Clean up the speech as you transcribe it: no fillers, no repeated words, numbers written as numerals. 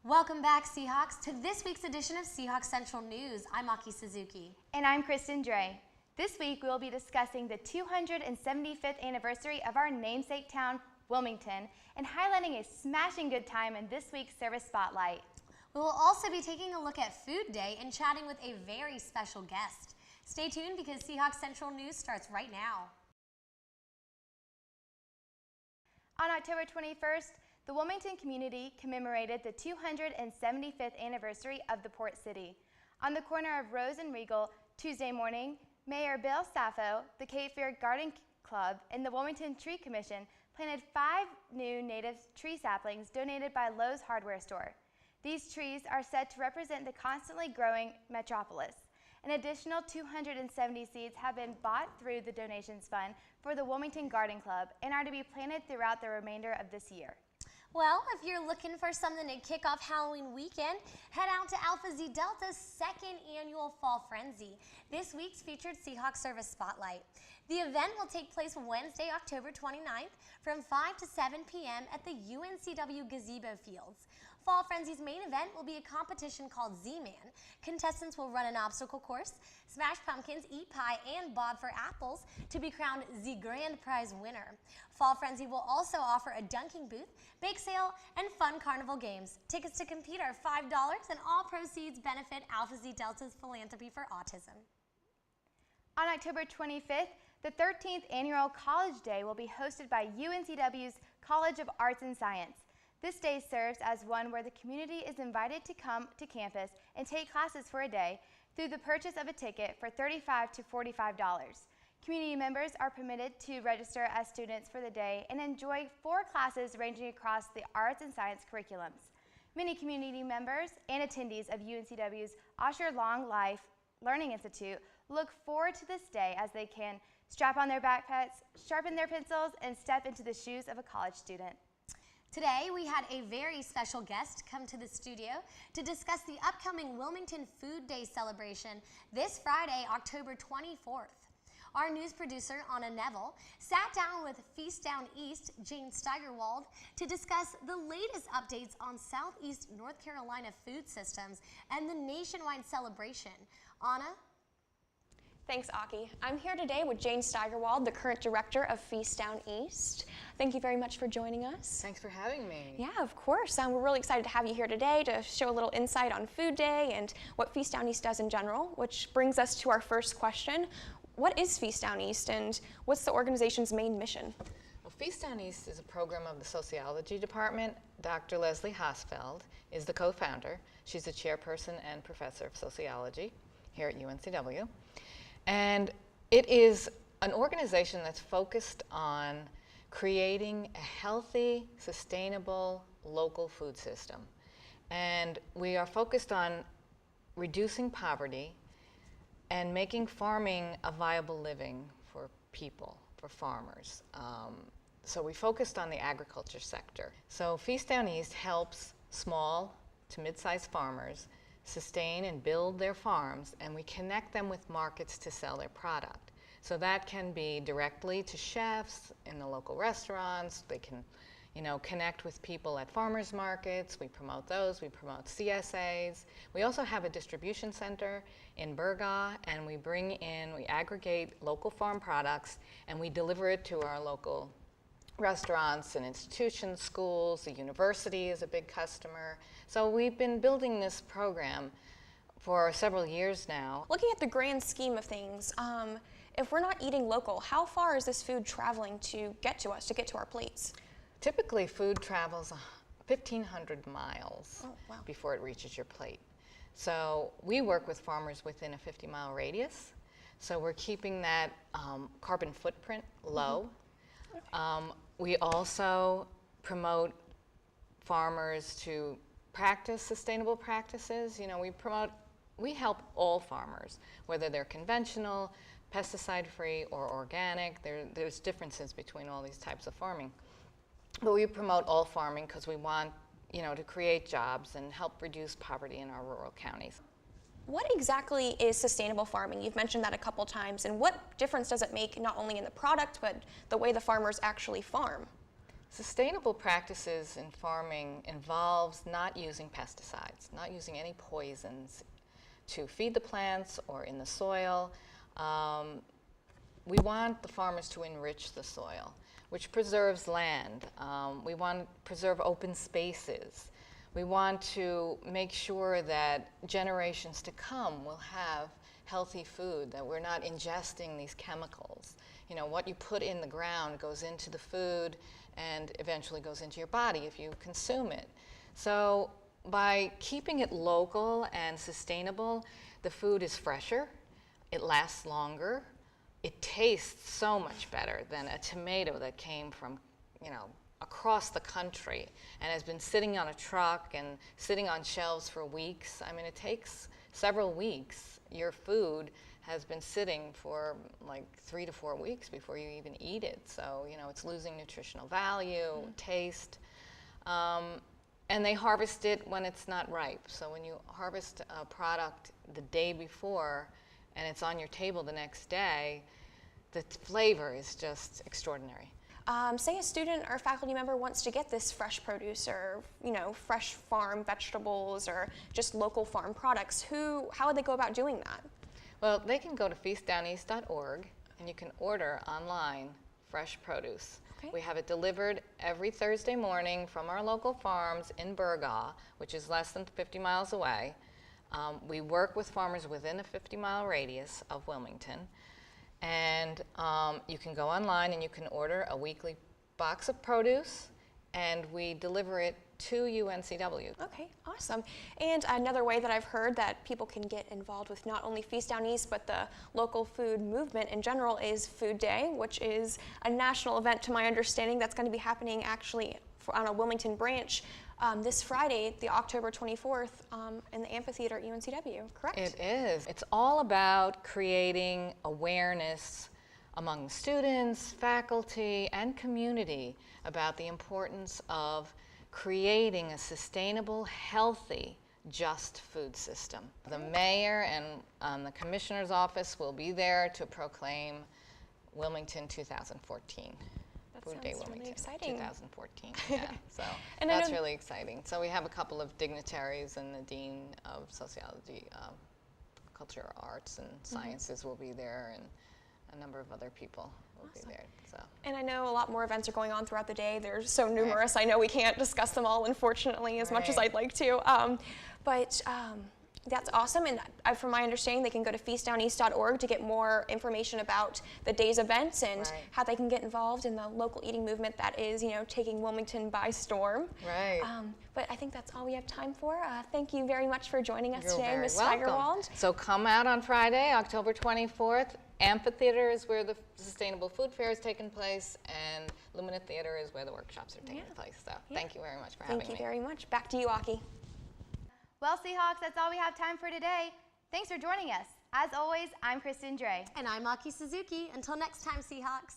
Welcome back, Seahawks, to this week's edition of Seahawks Central News. I'm Aki Suzuki. And I'm Kristen Dre. This week, we'll be discussing the 275th anniversary of our namesake town, Wilmington, and highlighting a smashing good time in this week's Service Spotlight. We will also be taking a look at Food Day and chatting with a very special guest. Stay tuned because Seahawks Central News starts right now. On October 21st, the Wilmington community commemorated the 275th anniversary of the Port City. On the corner of Rose and Regal, Tuesday morning, Mayor Bill Saffo, the Cape Fear Garden Club, and the Wilmington Tree Commission planted 5 new native tree saplings donated by Lowe's Hardware Store. These trees are said to represent the constantly growing metropolis. An additional 270 seeds have been bought through the donations fund for the Wilmington Garden Club and are to be planted throughout the remainder of this year. Well, if you're looking for something to kick off Halloween weekend, head out to Alpha Zeta Delta's second annual Fall Frenzy, this week's featured Seahawks Service Spotlight. The event will take place Wednesday, October 29th from 5 to 7 p.m. at the UNCW Gazebo Fields. Fall Frenzy's main event will be a competition called Z-Man. Contestants will run an obstacle course, smash pumpkins, eat pie, and bob for apples to be crowned the grand prize winner. Fall Frenzy will also offer a dunking booth, bake sale, and fun carnival games. Tickets to compete are $5 and all proceeds benefit Alpha Zeta Delta's Philanthropy for Autism. On October 25th, the 13th annual College Day will be hosted by UNCW's College of Arts and Science. This day serves as one where the community is invited to come to campus and take classes for a day through the purchase of a ticket for $35 to $45. Community members are permitted to register as students for the day and enjoy 4 classes ranging across the arts and science curriculums. Many community members and attendees of UNCW's Osher Long Life Learning Institute look forward to this day as they can strap on their backpacks, sharpen their pencils, and step into the shoes of a college student. Today, we had a very special guest come to the studio to discuss the upcoming Wilmington Food Day celebration this Friday, October 24th. Our news producer, Anna Neville, sat down with Feast Down East, Jane Steigerwald, to discuss the latest updates on Southeast North Carolina food systems and the nationwide celebration. Anna? Thanks, Aki. I'm here today with Jane Steigerwald, the current director of Feast Down East. Thank you very much for joining us. Thanks for having me. Yeah, of course. We're really excited to have you here today to show a little insight on Food Day and what Feast Down East does in general, which brings us to our first question. What is Feast Down East and what's the organization's main mission? Well, Feast Down East is a program of the sociology department. Dr. Leslie Hosfeld is the co-founder. She's the chairperson and professor of sociology here at UNCW. And it is an organization that's focused on creating a healthy, sustainable, local food system. And we are focused on reducing poverty and making farming a viable living for people, for farmers. So we focused on the agriculture sector. So Feast Down East helps small to mid-sized farmers sustain and build their farms, and we connect them with markets to sell their product. So that can be directly to chefs in the local restaurants. They can, connect with people at farmers markets. We promote those. We promote CSAs. We also have a distribution center in Burgaw, and we aggregate local farm products, and we deliver it to our local restaurants and institutions, schools. The university is a big customer. So we've been building this program for several years now. Looking at the grand scheme of things, if we're not eating local, how far is this food traveling to get to us, to get to our plates? Typically, food travels 1,500 miles before it reaches your plate. So we work with farmers within a 50-mile radius. So we're keeping that carbon footprint low. We also promote farmers to practice sustainable practices. We help all farmers, whether they're conventional, pesticide-free, or organic. There's differences between all these types of farming. But we promote all farming because we want, to create jobs and help reduce poverty in our rural counties. What exactly is sustainable farming? You've mentioned that a couple times, and what difference does it make not only in the product, but the way the farmers actually farm? Sustainable practices in farming involves not using pesticides, not using any poisons to feed the plants or in the soil. We want the farmers to enrich the soil, which preserves land. We want to preserve open spaces. We want to make sure that generations to come will have healthy food, that we're not ingesting these chemicals. You know, what you put in the ground goes into the food and eventually goes into your body if you consume it. So by keeping it local and sustainable, the food is fresher, it lasts longer, it tastes so much better than a tomato that came from, you know, across the country and has been sitting on a truck and sitting on shelves for weeks. I mean, it takes several weeks. Your food has been sitting for like 3 to 4 weeks before you even eat it. So, you know, it's losing nutritional value, taste. And they harvest it when it's not ripe. So when you harvest a product the day before and it's on your table the next day, the flavor is just extraordinary. Say a student or faculty member wants to get this fresh produce or, you know, fresh farm vegetables or just local farm products. How would they go about doing that? Well, they can go to feastdowneast.org and you can order online fresh produce. Okay. We have it delivered every Thursday morning from our local farms in Burgaw, which is less than 50 miles away. We work with farmers within a 50-mile radius of Wilmington. And you can go online and you can order a weekly box of produce, and we deliver it to UNCW. Okay, awesome. And another way that I've heard that people can get involved with not only Feast Down East, but the local food movement in general is Food Day, which is a national event, to my understanding, that's going to be happening actually on a Wilmington branch this Friday, the October 24th, in the amphitheater at UNCW, correct? It is. It's all about creating awareness among students, faculty, and community about the importance of creating a sustainable, healthy, just food system. The mayor and the commissioner's office will be there to proclaim Wilmington 2014. Food Day Wilmington, really exciting. 2014, yeah, so And that's really exciting. So we have a couple of dignitaries, and the Dean of Sociology, Culture, Arts, and Sciences will be there, and a number of other people will be there. So. And I know a lot more events are going on throughout the day. They're so numerous. I know we can't discuss them all, unfortunately, as much as I'd like to. But that's awesome. And from my understanding, they can go to feastdowneast.org to get more information about the day's events and how they can get involved in the local eating movement that is, you know, taking Wilmington by storm. Right. But I think that's all we have time for. Thank you very much for joining us You're today, very Ms. welcome. Steigerwald. So come out on Friday, October 24th. Amphitheater is where the Sustainable Food Fair is taking place, and Lumina Theater is where the workshops are taking place. So thank you very much for having me. Thank you very much. Back to you, Aki. Well, Seahawks, that's all we have time for today. Thanks for joining us. As always, I'm Kristen Dre. And I'm Aki Suzuki. Until next time, Seahawks.